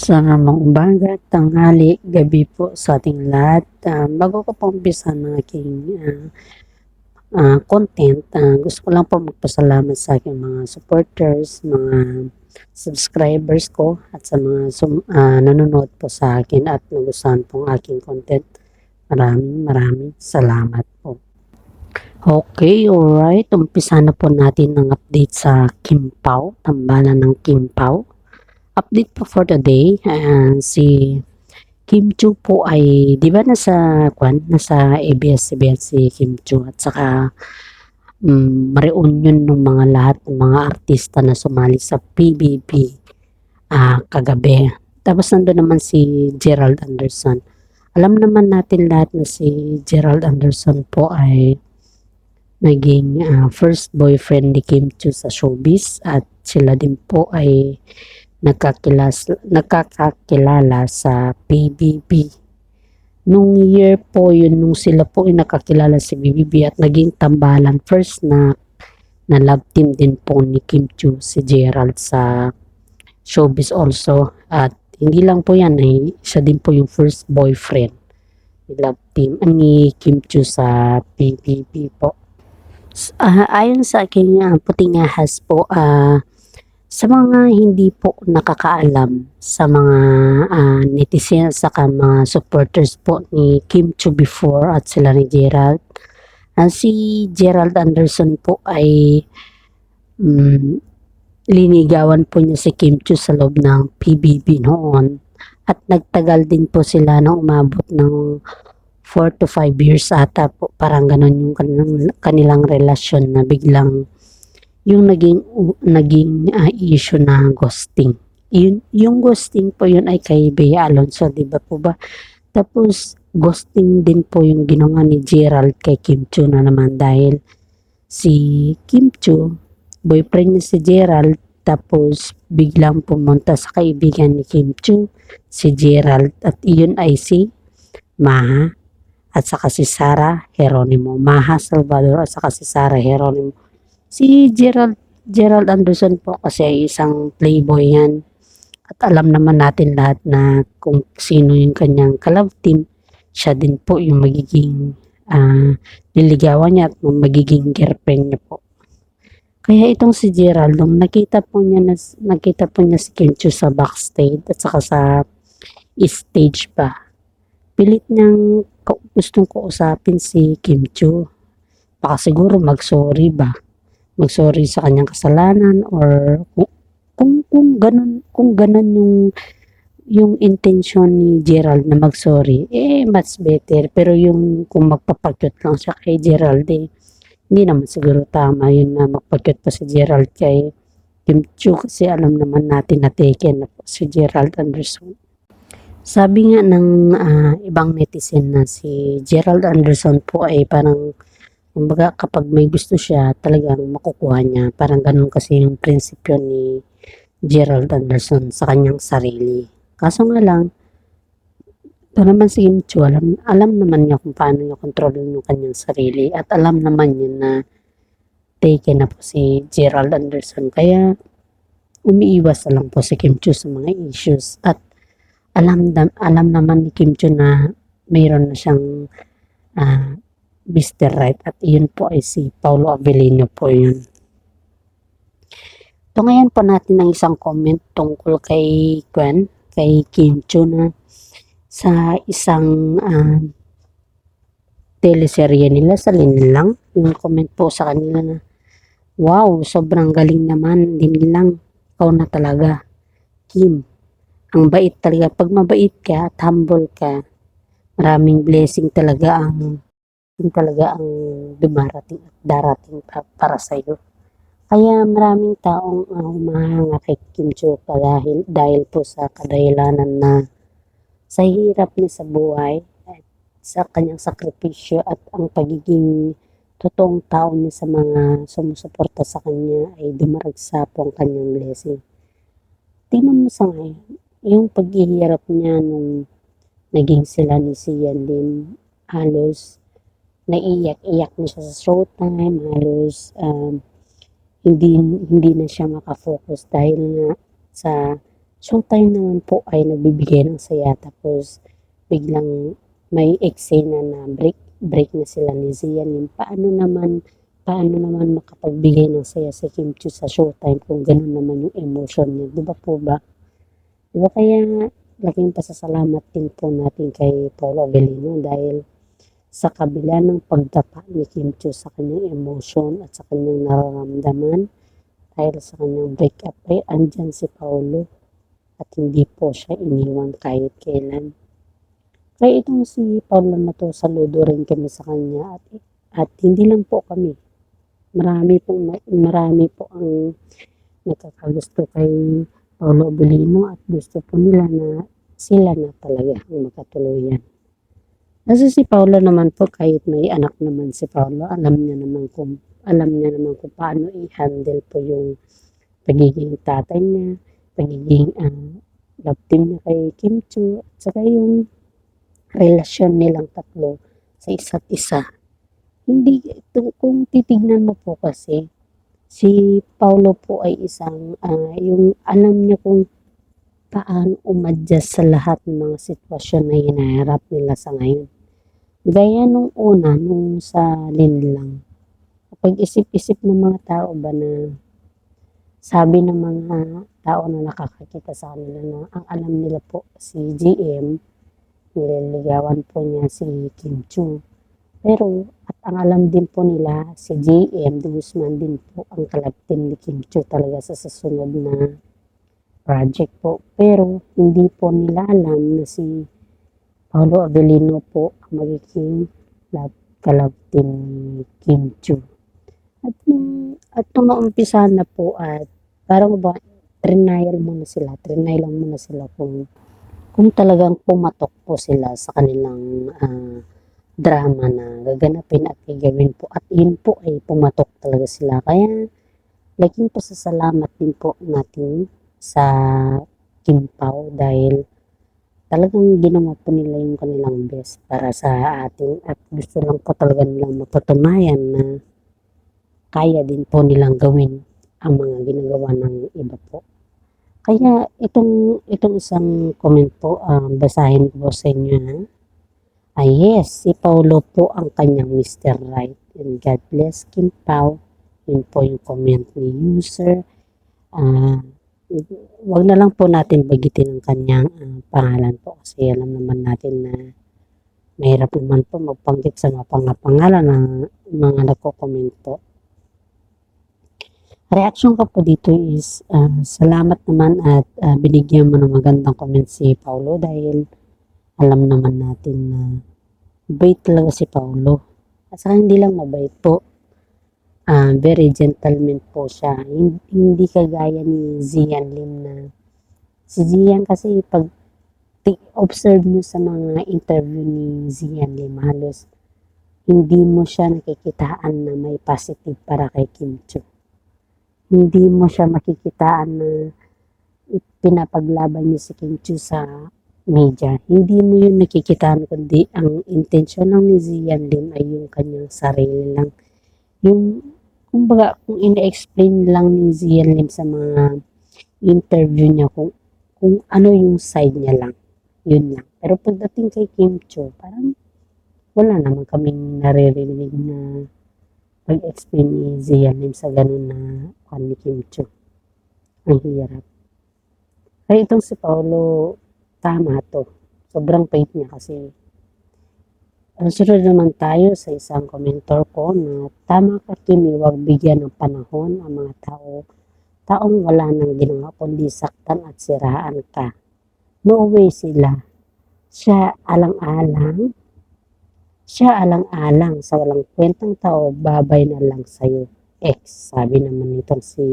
Sa namang umaga, tanghali, gabi po sa ating lahat. Bago ko po umpisa ng aking content, gusto ko lang po magpasalamat sa aking mga supporters, mga subscribers ko at sa mga nanonood po sa akin at nagustuhan pong aking content. Maraming salamat po. Okay, alright. Umpisa na po natin ng update sa Kimpao, tambalan ng Kimpao. Update po for today, si Kim Chu po ay, di ba nasa ABS-CBN si Kim Chu at saka reunion ng mga lahat ng mga artista na sumali sa PBB kagabi. Tapos nandun naman si Gerald Anderson. Alam naman natin lahat na si Gerald Anderson po ay naging first boyfriend ni Kim Chu sa showbiz at sila din po ay nagkakakilala sa PBB. Nung year po yun, nung sila po ay nakakilala sa PBB at naging tambalan first na love team din po ni Kim Chu si Gerald sa showbiz also. At hindi lang po yan, siya din po yung first boyfriend ni love team ni Kim Chu sa PBB po. Ayon sa aking puting ahas po, sa mga hindi po nakakaalam, sa mga netizens saka mga supporters po ni Kim Chu before at sila ni Gerald, si Gerald Anderson po ay linigawan po niya si Kim Chu sa loob ng PBB noon at nagtagal din po sila na umabot ng 4 to 5 years ata po, parang ganon yung kanilang relasyon na biglang yung naging issue na ghosting. Yung ghosting po yun ay kay Bea Alonso, di ba po ba? Tapos ghosting din po yung ginawa ni Gerald kay Kim Chu na naman dahil si Kim Chu, boyfriend niya si Gerald, tapos biglang pumunta sa kaibigan ni Kim Chu, si Gerald, at iyon ay si Maha at saka si Sarah Geronimo. Maha Salvador at saka si Sarah Geronimo. Si Gerald Anderson po kasi ay isang playboy yan. At alam naman natin lahat na kung sino yung kanyang ka-love team, siya din po yung magiging niligawan niya at magiging girlfriend niya po. Kaya itong si Gerald, nung nakita po niya si Kim Chu sa backstage at saka sa stage pa, pilit niyang gustong kausapin si Kim Chu. Baka siguro mag-sorry sa kanyang kasalanan or kung ganun yung intention ni Gerald na mag-sorry, much better. Pero yung kung magpapakyut lang siya kay Gerald, hindi naman siguro tama yun na magpakyut pa si Gerald kay Kim Chu kasi alam naman natin na taken na po si Gerald Anderson. Sabi nga ng ibang netizen na si Gerald Anderson po ay parang, kumbaga kapag may gusto siya, talagang makukuha niya. Parang ganun kasi yung prinsipyo ni Gerald Anderson sa kanyang sarili. Kaso nga lang, ito naman si Kim Chu, alam naman niya kung paano niya kontrolin yung kanyang sarili at alam naman niya na taken na po si Gerald Anderson. Kaya umiiwas na lang po si Kim Chu sa mga issues at alam naman ni Kim Chu na mayroon na siyang Mr. Right at iyon po ay si Paulo Avellino po yun. Tungayan po natin ng isang comment tungkol kay Kim Chu na sa isang teleserye nila sa Linlang. Yung comment po sa kanila na, wow, sobrang galing naman, Linlang, ikaw na talaga, Kim. Ang bait talaga. Pag mabait ka at humble ka, maraming blessing talaga ang dumarating at darating para sa iyo. Kaya maraming taong humahanga kay Kim Chu dahil po sa kadahilanan na sa hirap niya sa buhay at sa kanyang sakripisyo at ang pagiging totoong tao niya sa mga sumusuporta sa kanya ay dumaragsa po ang kanyang blessing. Tingnan mo sa ngayon, yung paghihirap niya nung naging sila ni Sian Lim, halos naiyak-iyak na siya sa showtime, halos hindi na siya makafocus dahil nga sa showtime naman po ay nagbibigay ng saya tapos biglang may eksena na break na sila ni Zian Lim. Paano naman makapagbigay ng saya si Kim Chiu sa showtime kung gano'n naman yung emotion niya, 'di ba po ba? 'Di ba kaya laking pasasalamat din po natin kay Paolo Avellino dahil sa kabila ng pagdapa ni Kim Chiu sa kanyang emosyon at sa kanyang nararamdaman dahil sa kanyang breakup ay andyan si Paolo at hindi po siya iniwan kahit kailan. Kaya itong si Paolo na to, saludo rin kami sa kanya at hindi lang po kami. Marami po ang nagkakagusto kay Paolo Abilino at gusto po nila na sila na talaga ang makatuluyan. Kasi si Paolo naman po, kahit may anak naman si Paolo, alam niya naman kung paano i-handle po yung pagiging tatay niya, pagiging love team niya kay Kim Chiu, at saka yung relasyon nilang tatlo sa isa't isa. Hindi, kung titignan mo po kasi, si Paulo po ay isang, yung alam niya kung paano umadjust sa lahat ng mga sitwasyon na hinaharap nila sa ngayon. Gaya nung una, nung sa linlang, kapag isip-isip ng mga tao ba na sabi ng mga tao na nakakakita sa kanila na ang alam nila po si GM, nililigawan po niya si Kim Chiu. Pero at ang alam din po nila si JM de Guzman din po ang kalabtin ni Kim Chiu talaga sa susunod na project po. Pero hindi po nila alam na si Paolo Avellino po ang magiging kalabtin ni Kim Chiu. At nung naumpisa na po at parang ba trinay lang muna sila kung talagang pumatok po sila sa kanilang drama na gaganapin at gagawin po. At yun po ay pumatok talaga sila. Kaya laking pasasalamat din po natin sa Kim Pao dahil talagang ginawa po nila yung kanilang best para sa atin at gusto lang po talaga nilang mapatunayan na kaya din po nilang gawin ang mga ginagawa ng iba po. Kaya itong isang comment po, basahin ko po sa inyo na. Yes, si Paulo po ang kanyang Mr. Right. And God bless Kim Pao. Yun po yung comment ni user. Wag na lang po natin bagitin ang kanyang pangalan po kasi alam naman natin na mahirap naman po magpanggit sa mga pangalan ng mga nagko-comment po. Reaction ko po dito is salamat naman at binigyan mo ng magandang comment si Paulo dahil alam naman natin na mabait talaga si Paulo. At saka hindi lang mabait po, very gentleman po siya. Hindi kagaya ni Zian Lim na si Zian kasi pag observe nyo sa mga interview ni Zian Lim, halos hindi mo siya nakikitaan na may positive para kay Kim Chiu. Hindi mo siya makikitaan na pinapaglaban niya si Kim Chiu sa media. Hindi mo yun nakikitaan kundi ang intensyon ng ni Zian Lim ay yung kanyang sarili lang. Yung, kumbaga, kung ina-explain lang ni Zian Lim sa mga interview niya kung ano yung side niya lang. Yun lang. Pero pagdating kay Kim Chiu, parang wala naman kaming naririnig na pag-explain ni Zian Lim sa ganun na ni Kim Chiu. Ang hirap. Kaya itong si Paulo, tama to. Sobrang pait niya kasi sunod naman tayo sa isang komentor ko na tama ka Kimi, huwag bigyan ng panahon ang mga taong wala nang ginawa kundi saktan at siraan ka. No way sila. Siya alang-alang sa walang kwentang tao, babay na lang sa'yo. Sabi naman nitong si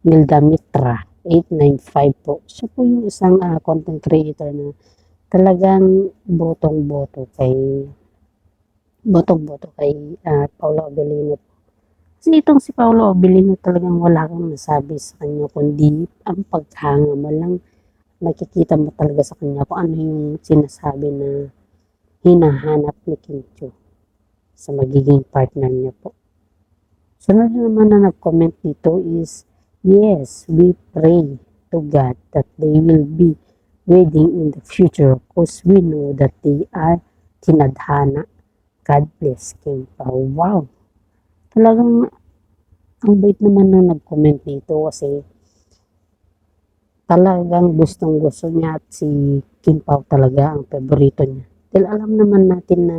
Milda Mitra 895 po. Siya po yung isang content creator na talagang botong-boto kay Paolo Avellino. Kasi itong si Paolo Avellino talagang wala kang nasabi sa kanya kundi ang paghanga mo lang. Nakikita mo talaga sa kanya kung ano yung sinasabi na hinahanap ni Kim Chiu sa magiging partner niya po. Sunod naman na nag-comment dito is, yes, we pray to God that they will be wedding in the future because we know that they are tinadhana. God bless Kim Pao. Wow! Talagang ang bait naman nung nag-comment dito kasi talagang gustong-gusto niya at si Kim Pao talaga ang paborito niya. Dahil alam naman natin na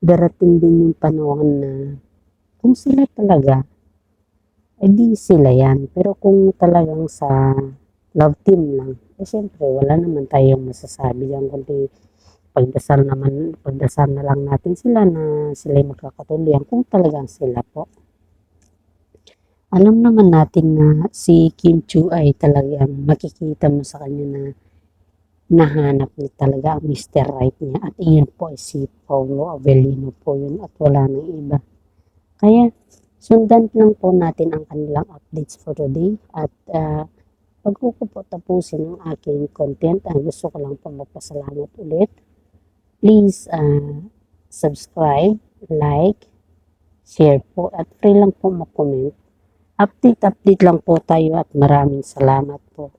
darating din yung panahon na kung sila talaga, di sila yan. Pero kung talagang sa love team lang, syempre wala naman tayong masasabi yan kundi pagdasal na lang natin sila na sila'y magkakatuloyan kung talagang sila po. Alam naman natin na si Kim Chu ay talagang makikita mo sa kanya na nahanap niya talaga ang Mr. Right niya at iyon po ay si Paulo Avellino po yun at wala nang iba. Kaya sundan lang po natin ang kanilang updates for today at bago ko po tapusin ang aking content, gusto ko lang po magpasalamat ulit. Please subscribe, like, share po at free lang po mag-comment. Update lang po tayo at maraming salamat po.